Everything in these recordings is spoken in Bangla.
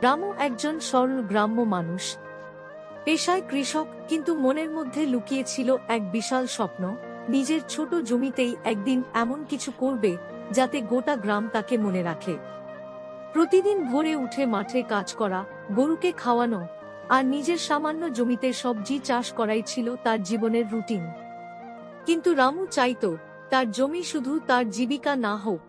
রামু একজন সরল গ্রাম্য মানুষ, পেশায় কৃষক, কিন্তু মনের মধ্যে লুকিয়ে ছিল এক বিশাল স্বপ্ন। নিজের ছোট জমিতেই একদিন এমন কিছু করবে যাতে গোটা গ্রাম তাকে মনে রাখে। প্রতিদিন ভোরে উঠে মাঠে কাজ করা, গরুকে খাওয়ানো আর নিজের সামান্য জমিতে সবজি চাষ করাই ছিল তার জীবনের রুটিন। কিন্তু রামু চাইতো তার জমি শুধু তার জীবিকা না হোক,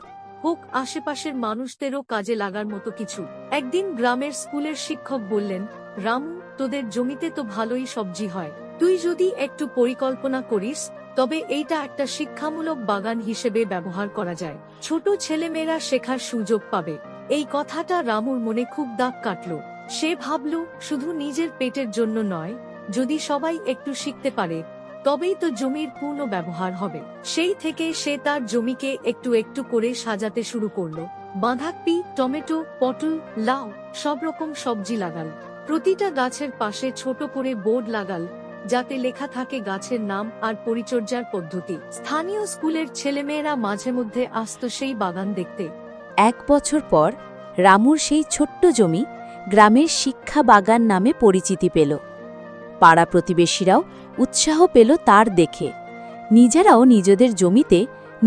হোক আশেপাশের মানুষদেরও কাজে লাগার মতো কিছু। একদিন গ্রামের স্কুলের শিক্ষক বললেন, রামু, তোদের জমিতে তো ভালোই সবজি হয়, তুই যদি একটু পরিকল্পনা করিস তবে এইটা একটা শিক্ষামূলক বাগান হিসেবে ব্যবহার করা যায়। ছোট ছেলেমেয়েরা শেখার সুযোগ পাবে। এই কথাটা রামুর মনে খুব দাগ কাটল। সে ভাবল, শুধু নিজের পেটের জন্য নয়, যদি সবাই একটু শিখতে পারে তবেই তো জমির পূর্ণ ব্যবহার হবে। সেই থেকে সে তার জমিকে একটু একটু করে সাজাতে শুরু করলো। বাঁধাকপি, টমেটো, পটল, লাউ সব রকম সবজি লাগাল। প্রতিটা গাছের পাশে ছোট করে বোর্ড লাগাল, যাতে লেখা থাকে গাছের নাম আর পরিচর্যার পদ্ধতি। স্থানীয় স্কুলের ছেলেমেয়েরা মাঝে মধ্যে আসতো সেই বাগান দেখতে। 1 বছর পর রামুর সেই ছোট্ট জমি গ্রামের শিক্ষা বাগান নামে পরিচিতি পেল। পাড়া প্রতিবেশীরাও উৎসাহ পেল তার দেখে। নিজেরাও নিজেদের জমিতে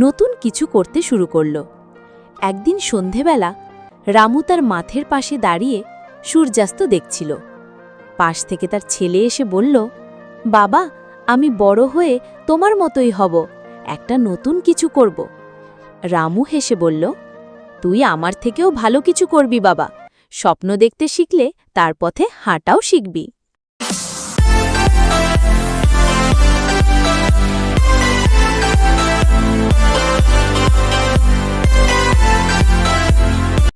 নতুন কিছু করতে শুরু করল। একদিন সন্ধেবেলা রামু তার মাঠের পাশে দাঁড়িয়ে সূর্যাস্ত দেখছিল। পাশ থেকে তার ছেলে এসে বলল, বাবা, আমি বড় হয়ে তোমার মতোই হব, একটা নতুন কিছু করব। রামু হেসে বলল, তুই আমার থেকেও ভালো কিছু করবি বাবা। স্বপ্ন দেখতে শিখলে তার পথে হাঁটাও শিখবি।